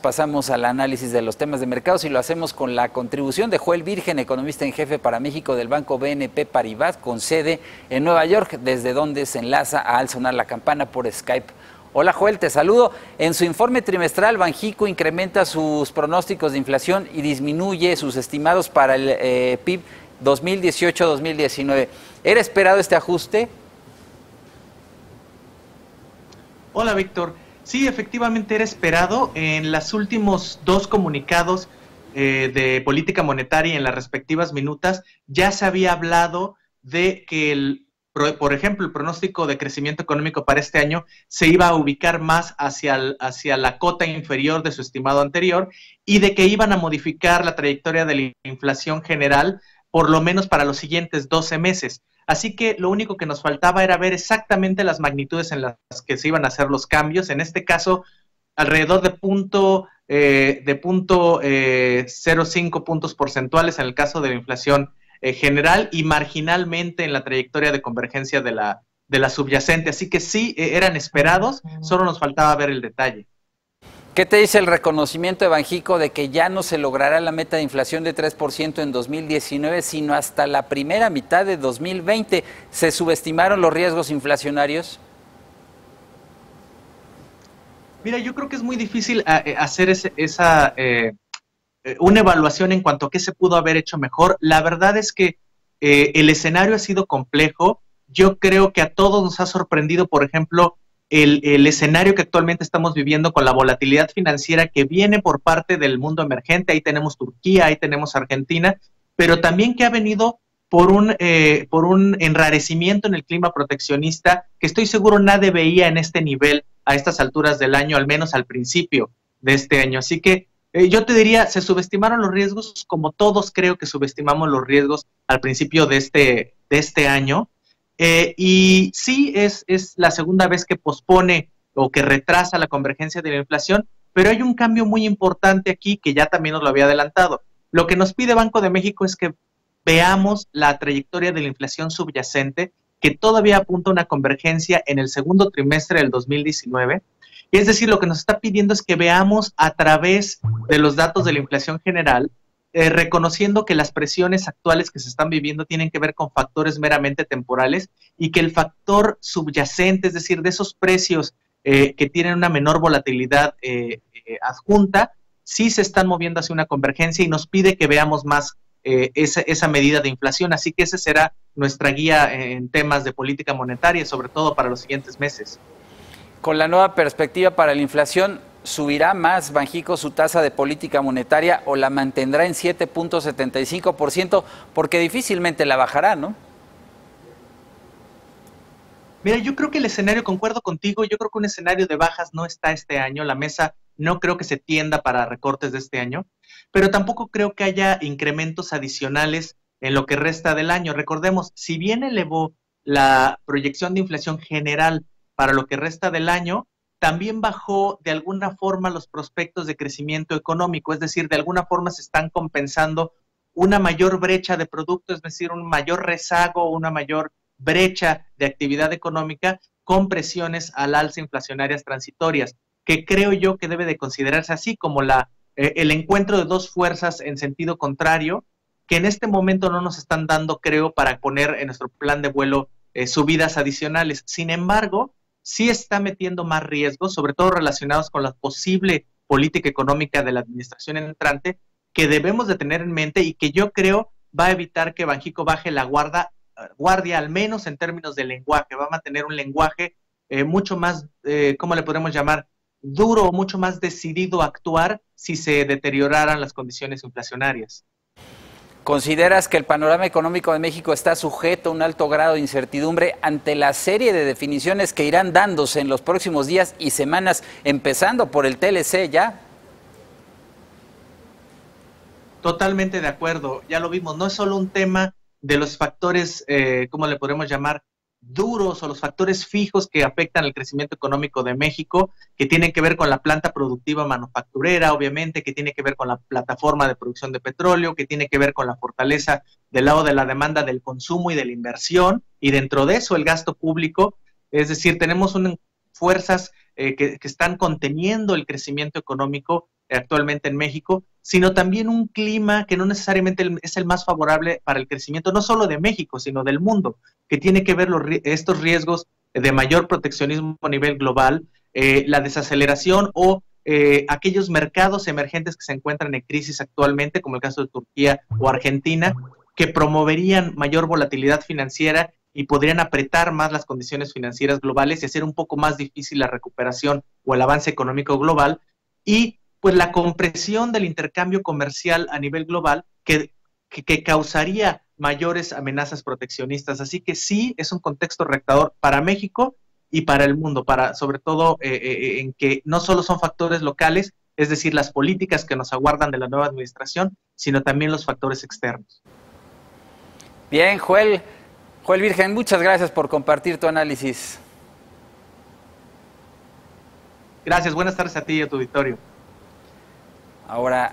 Pasamos al análisis de los temas de mercados y lo hacemos con la contribución de Joel Virgen, economista en jefe para México del banco BNP Paribas, con sede en Nueva York, desde donde se enlaza a Al Sonar la Campana por Skype. Hola Joel, te saludo. En su informe trimestral, Banjico incrementa sus pronósticos de inflación y disminuye sus estimados para el PIB 2018-2019. ¿Era esperado este ajuste? Hola Víctor. Sí, efectivamente era esperado. En los últimos dos comunicados de política monetaria en las respectivas minutas ya se había hablado de que, por ejemplo, el pronóstico de crecimiento económico para este año se iba a ubicar más hacia la cota inferior de su estimado anterior y de que iban a modificar la trayectoria de la inflación general por lo menos para los siguientes 12 meses. Así que lo único que nos faltaba era ver exactamente las magnitudes en las que se iban a hacer los cambios. En este caso, alrededor de 0,5 puntos porcentuales en el caso de la inflación general y marginalmente en la trayectoria de convergencia de la subyacente. Así que sí, eran esperados, solo nos faltaba ver el detalle. ¿Qué te dice el reconocimiento de Banjico de que ya no se logrará la meta de inflación de 3% en 2019, sino hasta la primera mitad de 2020? ¿Se subestimaron los riesgos inflacionarios? Mira, yo creo que es muy difícil hacer una evaluación en cuanto a qué se pudo haber hecho mejor. La verdad es que el escenario ha sido complejo. Yo creo que a todos nos ha sorprendido, por ejemplo, el escenario que actualmente estamos viviendo con la volatilidad financiera que viene por parte del mundo emergente. Ahí tenemos Turquía, ahí tenemos Argentina, pero también que ha venido por un enrarecimiento en el clima proteccionista que estoy seguro nadie veía en este nivel a estas alturas del año, al menos al principio de este año. Así que yo te diría, se subestimaron los riesgos como todos creo que subestimamos los riesgos al principio de este año. Y sí, es la segunda vez que pospone o que retrasa la convergencia de la inflación, pero hay un cambio muy importante aquí que ya también nos lo había adelantado. Lo que nos pide Banco de México es que veamos la trayectoria de la inflación subyacente, que todavía apunta a una convergencia en el segundo trimestre del 2019. Y es decir, lo que nos está pidiendo es que veamos a través de los datos de la inflación general, reconociendo que las presiones actuales que se están viviendo tienen que ver con factores meramente temporales y que el factor subyacente, es decir, de esos precios que tienen una menor volatilidad adjunta, sí se están moviendo hacia una convergencia y nos pide que veamos más esa medida de inflación. Así que esa será nuestra guía en temas de política monetaria, sobre todo para los siguientes meses. Con la nueva perspectiva para la inflación, ¿subirá más Banjico su tasa de política monetaria o la mantendrá en 7.75%? Porque difícilmente la bajará, ¿no? Mira, yo creo que el escenario, concuerdo contigo, yo creo que un escenario de bajas no está este año, la mesa no creo que se tienda para recortes de este año, pero tampoco creo que haya incrementos adicionales en lo que resta del año. Recordemos, si bien elevó la proyección de inflación general para lo que resta del año, también bajó de alguna forma los prospectos de crecimiento económico, es decir, de alguna forma se están compensando una mayor brecha de producto, es decir, un mayor rezago, una mayor brecha de actividad económica con presiones al alza inflacionarias transitorias, que creo yo que debe de considerarse así como el encuentro de dos fuerzas en sentido contrario, que en este momento no nos están dando, creo, para poner en nuestro plan de vuelo subidas adicionales. Sin embargo, sí está metiendo más riesgos, sobre todo relacionados con la posible política económica de la administración entrante, que debemos de tener en mente y que yo creo va a evitar que Banjico baje la guardia, al menos en términos de lenguaje. Va a mantener un lenguaje mucho más, ¿cómo le podemos llamar? Duro o mucho más decidido a actuar si se deterioraran las condiciones inflacionarias. ¿Consideras que el panorama económico de México está sujeto a un alto grado de incertidumbre ante la serie de definiciones que irán dándose en los próximos días y semanas, empezando por el TLC ya? Totalmente de acuerdo, ya lo vimos, no es solo un tema de los factores, ¿cómo le podemos llamar? Duros o los factores fijos que afectan el crecimiento económico de México, que tienen que ver con la planta productiva manufacturera, obviamente, que tiene que ver con la plataforma de producción de petróleo, que tiene que ver con la fortaleza del lado de la demanda del consumo y de la inversión, y dentro de eso el gasto público, es decir, tenemos fuerzas que están conteniendo el crecimiento económico actualmente en México, sino también un clima que no necesariamente es el más favorable para el crecimiento, no solo de México, sino del mundo, que tiene que ver estos riesgos de mayor proteccionismo a nivel global, la desaceleración o aquellos mercados emergentes que se encuentran en crisis actualmente, como el caso de Turquía o Argentina, que promoverían mayor volatilidad financiera y podrían apretar más las condiciones financieras globales y hacer un poco más difícil la recuperación o el avance económico global, y pues la compresión del intercambio comercial a nivel global que causaría mayores amenazas proteccionistas. Así que sí, es un contexto retador para México y para el mundo, sobre todo en que no solo son factores locales, es decir, las políticas que nos aguardan de la nueva administración, sino también los factores externos. Bien, Joel Virgen, muchas gracias por compartir tu análisis. Gracias, buenas tardes a ti y a tu auditorio. Ahora